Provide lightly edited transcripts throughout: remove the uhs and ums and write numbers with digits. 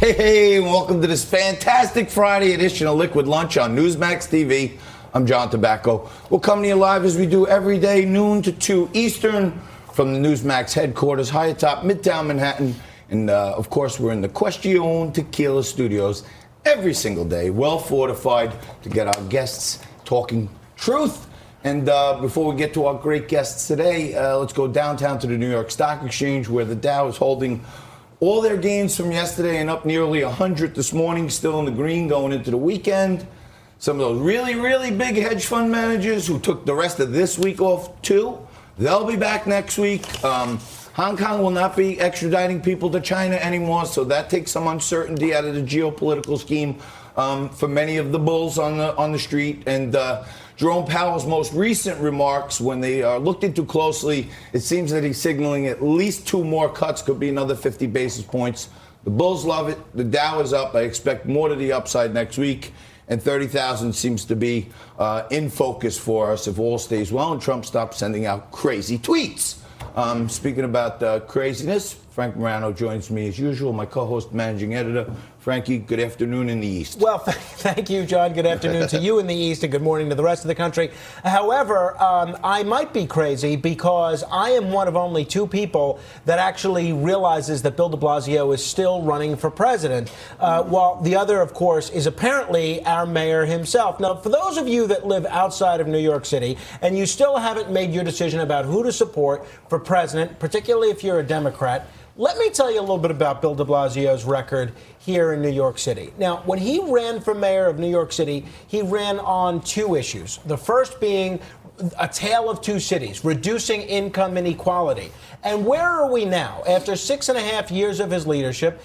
Hey, welcome to this fantastic Friday edition of Liquid Lunch on Newsmax TV. I'm John Tobacco. We'll come to you live as we do every day, noon to 2 Eastern, from the Newsmax headquarters, high atop Midtown Manhattan. And, of course, we're in the Question Tequila Studios every single day, well fortified to get our guests talking truth. And before we get to our great guests today, let's go downtown to the New York Stock Exchange, where the Dow is holding all their gains from yesterday and up nearly 100 this morning, still in the green going into the weekend. Some of those really, really big hedge fund managers who took the rest of this week off too, they'll be back next week. Hong Kong will not be extraditing people to China anymore, so that takes some uncertainty out of the geopolitical scheme for many of the bulls on the street. And Jerome Powell's most recent remarks, when they are looked into closely, it seems that he's signaling at least 2 more cuts, could be another 50 basis points. The bulls love it. The Dow is up. I expect more to the upside next week. And 30,000 seems to be in focus for us if all stays well and Trump stops sending out crazy tweets. Speaking about craziness, Frank Morano joins me as usual, my co-host, managing editor. Frankie, good afternoon in the East. Well, thank you, John. Good afternoon to you in the East, and good morning to the rest of the country. However, I might be crazy because I am one of only 2 people that actually realizes that Bill de Blasio is still running for president, while the other, of course, is apparently our mayor himself. Now, for those of you that live outside of New York City and you still haven't made your decision about who to support for president, particularly if you're a Democrat, let me tell you a little bit about Bill de Blasio's record here in New York City. Now, when he ran for mayor of New York City, he ran on 2 issues. The first being a tale of 2 cities, reducing income inequality. And where are we now? After 6.5 years of his leadership,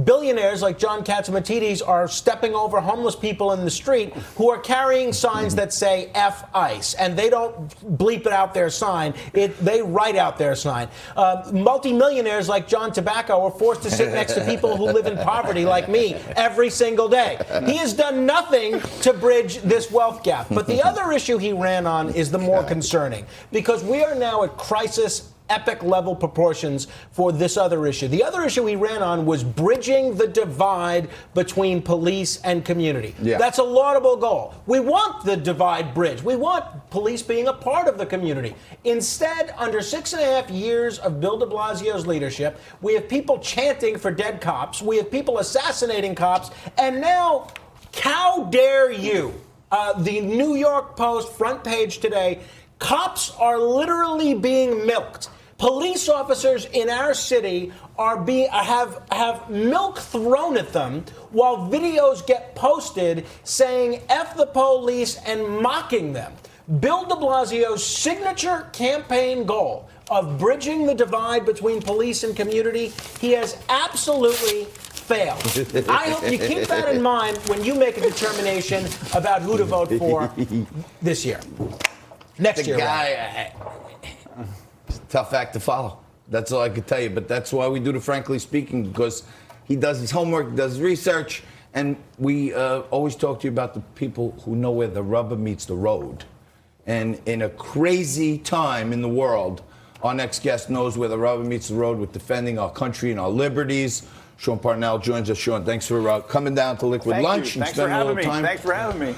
billionaires like John Catsimatidis are stepping over homeless people in the street who are carrying signs that say F ICE. And they don't bleep it out their sign. They write out their sign. Multimillionaires like John Tobacco are forced to sit next to people who live in poverty like me every single day. He has done nothing to bridge this wealth gap. But the other issue he ran on is the more concerning, because we are now at crisis epic level proportions for this other issue. The other issue he ran on was bridging the divide between police and community. Yeah. That's a laudable goal. We want the divide bridge. We want police being a part of the community. Instead, under 6.5 years of Bill de Blasio's leadership, we have people chanting for dead cops. We have people assassinating cops. And now, how dare you? The New York Post front page today, cops are literally being milked. Police officers in our city have milk thrown at them while videos get posted saying F the police and mocking them. Bill de Blasio's signature campaign goal of bridging the divide between police and community, he has absolutely failed. I hope you keep that in mind when you make a determination about who to vote for this year. Next year. It's a tough act to follow. That's all I can tell you. But that's why we do the Frankly Speaking, because he does his homework, does his research, and we always talk to you about the people who know where the rubber meets the road. And in a crazy time in the world, our next guest knows where the rubber meets the road with defending our country and our liberties. Sean Parnell joins us. Sean, thanks for coming down to Liquid Lunch and spending a little time. Thanks for having me.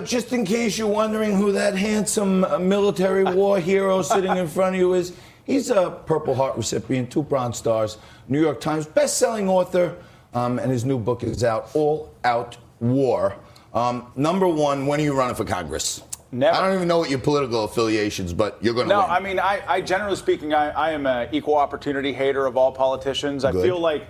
Just in case you're wondering who that handsome military war hero sitting in front of you is, he's a Purple Heart recipient, 2 Bronze Stars, New York Times best-selling author, and his new book is out, All Out War. Number 1, when are you running for Congress? Never. I don't even know what your political affiliations, but you're going to win. No, I mean, I generally speaking, I am an equal opportunity hater of all politicians. Good. I feel like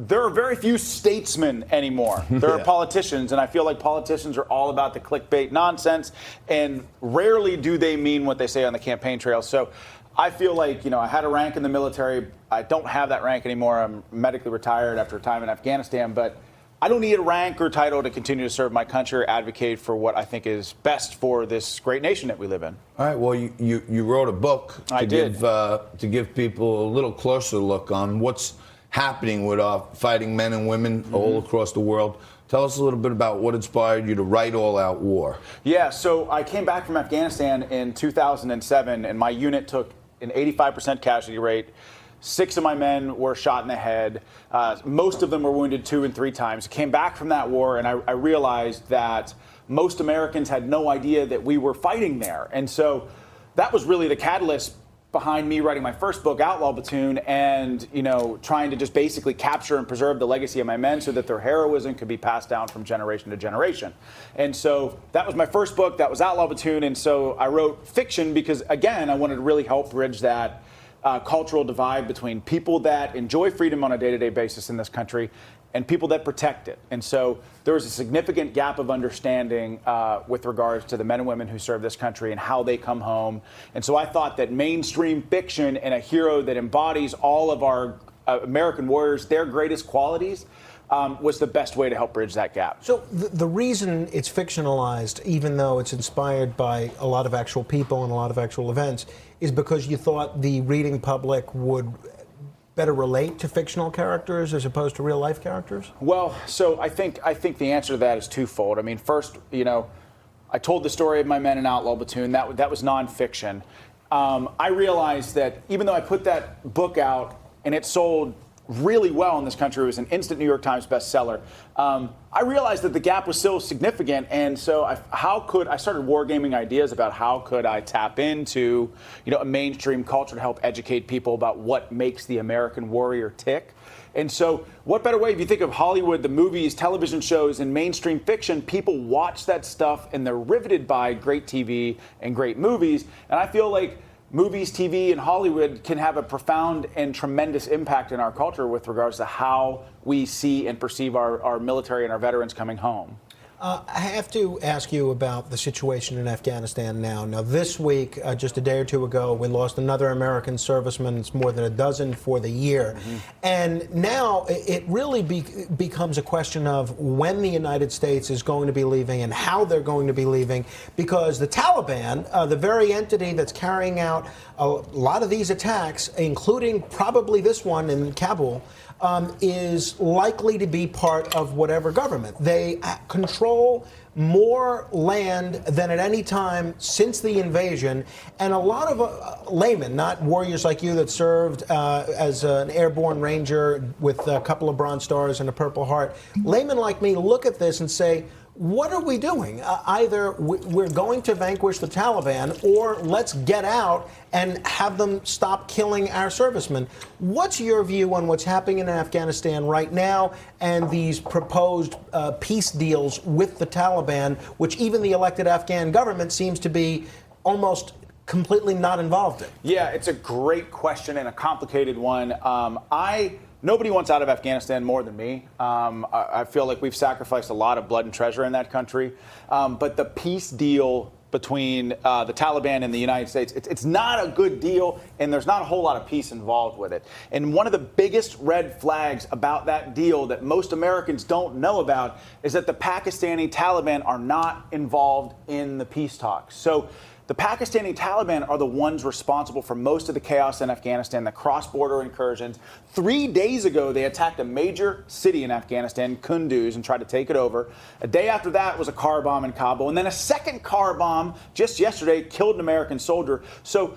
there are very few statesmen anymore. There are politicians, and I feel like politicians are all about the clickbait nonsense, and rarely do they mean what they say on the campaign trail. So I feel like, I had a rank in the military. I don't have that rank anymore. I'm medically retired after a time in Afghanistan, but I don't need a rank or title to continue to serve my country or advocate for what I think is best for this great nation that we live in. All right. Well, you wrote a book to give people a little closer look on what's happening with our fighting men and women all across the world. Tell us a little bit about what inspired you to write All Out War. Yeah, so I came back from Afghanistan in 2007, and my unit took an 85% casualty rate. 6 of my men were shot in the head. Most of them were wounded 2 and 3 times. Came back from that war, and I realized that most Americans had no idea that we were fighting there. And so that was really the catalyst behind me writing my first book, Outlaw Platoon, and trying to just basically capture and preserve the legacy of my men so that their heroism could be passed down from generation to generation. And so that was my first book. That was Outlaw Platoon. And so I wrote fiction because, again, I wanted to really help bridge that cultural divide between people that enjoy freedom on a day-to-day basis in this country and people that protect it. And so there was a significant gap of understanding with regards to the men and women who serve this country and how they come home. And so I thought that mainstream fiction and a hero that embodies all of our American warriors, their greatest qualities, was the best way to help bridge that gap. So the reason it's fictionalized, even though it's inspired by a lot of actual people and a lot of actual events, is because you thought the reading public would better relate to fictional characters as opposed to real life characters? Well, so I think the answer to that is twofold. I mean, first, I told the story of my men in Outlaw Platoon. That was nonfiction. I realized that even though I put that book out and it sold really well in this country, it was an instant New York Times bestseller. I realized that the gap was still significant, and so I started wargaming ideas about how could I tap into a mainstream culture to help educate people about what makes the American warrior tick. And so what better way, if you think of Hollywood, the movies, television shows, and mainstream fiction, people watch that stuff and they're riveted by great TV and great movies. And I feel like movies, TV, and Hollywood can have a profound and tremendous impact in our culture with regards to how we see and perceive our military and our veterans coming home. I have to ask you about the situation in Afghanistan now. Now, this week, just a day or two ago, we lost another American serviceman. It's more than a dozen for the year. Mm-hmm. And now it really becomes a question of when the United States is going to be leaving and how they're going to be leaving, because the Taliban, the very entity that's carrying out a lot of these attacks, including probably this one in Kabul, is likely to be part of whatever government. They control more land than at any time since the invasion, and a lot of laymen, not warriors like you that served as an airborne ranger with a couple of Bronze Stars and a Purple Heart, laymen like me look at this and say, what are we doing? Either we're going to vanquish the Taliban, or let's get out and have them stop killing our servicemen. What's your view on what's happening in Afghanistan right now and these proposed peace deals with the Taliban, which even the elected Afghan government seems to be almost completely not involved in? Yeah, it's a great question and a complicated one. Nobody wants out of Afghanistan more than me. I feel like we've sacrificed a lot of blood and treasure in that country. But the peace deal between the Taliban and the United States, it's not a good deal, and there's not a whole lot of peace involved with it. And one of the biggest red flags about that deal that most Americans don't know about is that the Pakistani Taliban are not involved in the peace talks. So the Pakistani Taliban are the ones responsible for most of the chaos in Afghanistan, the cross-border incursions. 3 days ago, they attacked a major city in Afghanistan, Kunduz, and tried to take it over. A day after that was a car bomb in Kabul. And then a second car bomb just yesterday killed an American soldier. So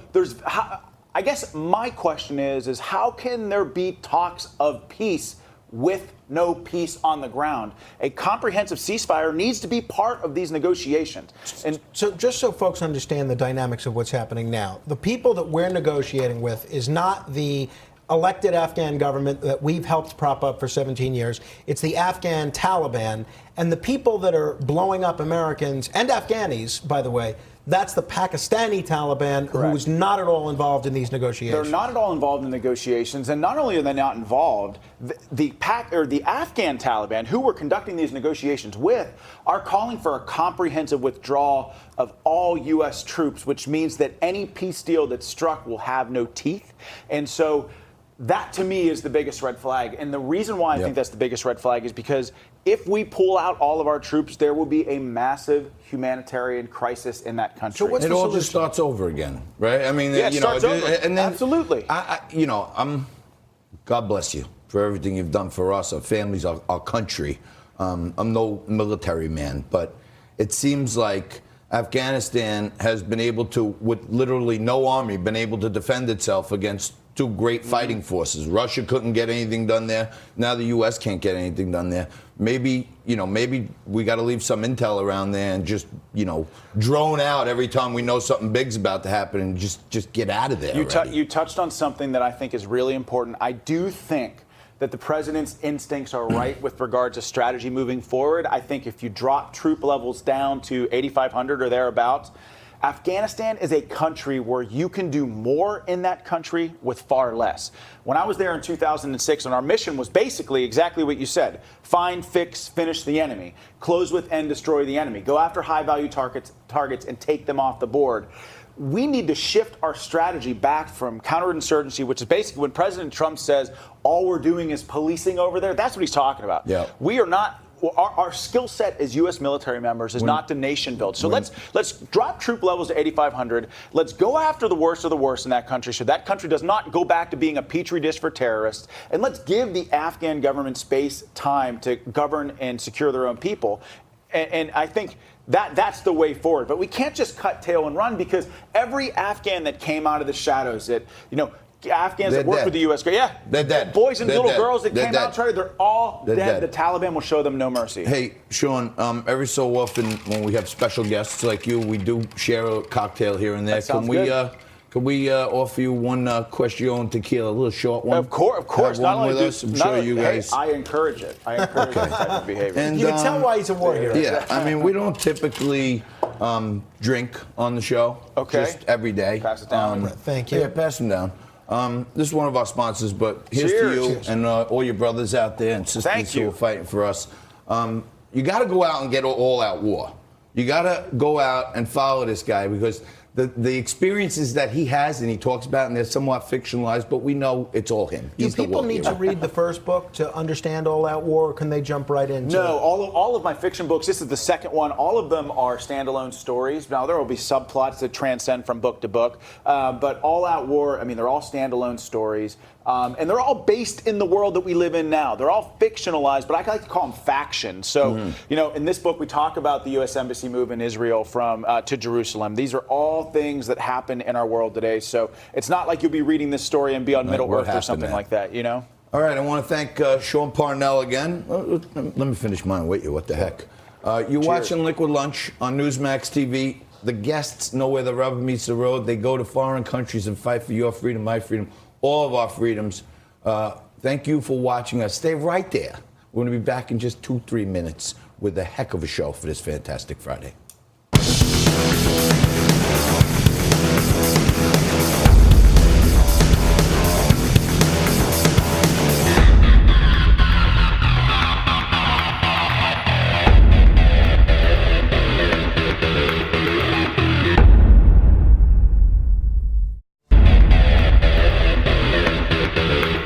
I guess my question is how can there be talks of peace with no peace on the ground? A comprehensive ceasefire needs to be part of these negotiations. And so just so folks understand the dynamics of what's happening now, the people that we're negotiating with is not the elected Afghan government that we've helped prop up for 17 years. It's the Afghan Taliban. And the people that are blowing up Americans and Afghanis, by the way, that's the Pakistani Taliban. Correct. Who is not at all involved in these negotiations. They're not at all involved in negotiations, and not only are they not involved, the Afghan Taliban, who we're conducting these negotiations with, are calling for a comprehensive withdrawal of all U.S. troops, which means that any peace deal that's struck will have no teeth. And so that, to me, is the biggest red flag. And the reason why I think that's the biggest red flag is because if we pull out all of our troops, there will be a massive humanitarian crisis in that country. So it all just starts over again, right? I mean, it starts over. And then, absolutely. God bless you for everything you've done for us, our families, our country. I'm no military man, but it seems like Afghanistan has been able to, with literally no army, been able to defend itself against two great fighting forces. Russia couldn't get anything done there. Now the U.S. can't get anything done there. Maybe we got to leave some intel around there and just, drone out every time we know something big's about to happen and just get out of there. You touched on something that I think is really important. I do think that the president's instincts are right with regard to strategy moving forward. I think if you drop troop levels down to 8,500 or thereabouts, Afghanistan is a country where you can do more in that country with far less. When I was there in 2006, and our mission was basically exactly what you said: find, fix, finish the enemy, close with and destroy the enemy, go after high-value targets and take them off the board. We need to shift our strategy back from counterinsurgency, which is basically when President Trump says all we're doing is policing over there. That's what he's talking about. Yeah. We are not. Our skill set as U.S. military members is not to nation build. So let's drop troop levels to 8,500. Let's go after the worst of the worst in that country so that country does not go back to being a petri dish for terrorists. And let's give the Afghan government space, time to govern and secure their own people. And I think that's the way forward. But we can't just cut tail and run, because every Afghan that came out of the shadows, that Afghans that work with the U.S. They're dead. Boys and little girls that They're came dead. out tried, they're all They're dead. dead. The Taliban will show them no mercy. Hey, Sean, every so often when we have special guests like you, we do share a cocktail here and there. That sounds good. Can we offer you one question tequila, a little short one? Of course. Have one with us. I'm sure you guys. I encourage it. I encourage that type of behavior. And, You can tell why he's a war hero. Yeah, I mean, we don't typically drink on the show. Okay. Just every day. Pass it down. Thank you. Yeah, pass them down. This is one of our sponsors, but here's Cheers. to you Cheers. and all your brothers out there and sisters Thank who you. are fighting for us. You got to go out and get all-out war. You got to go out and follow this guy, because the experiences that he has and he talks about, and they're somewhat fictionalized, but we know it's all him. Do He's the people war need hero. to read the first book to understand All Out War, or can they jump right into No, it? all of my fiction books, this is the second one, all of them are standalone stories. Now, there will be subplots that transcend from book to book, but All Out War, I mean, they're all standalone stories, and they're all based in the world that we live in now. They're all fictionalized, but I like to call them factions. So, in this book, we talk about the U.S. Embassy move in Israel to Jerusalem. These are all things that happen in our world today. So it's not like you'll be reading this story and be on Middle Earth or something like that, All right, I want to thank Sean Parnell again. Let me finish mine. Wait, what the heck? You're watching Liquid Lunch on Newsmax TV. The guests know where the rubber meets the road. They go to foreign countries and fight for your freedom, my freedom, all of our freedoms. Thank you for watching us. Stay right there. We're going to be back in just 2-3 minutes with a heck of a show for this fantastic Friday.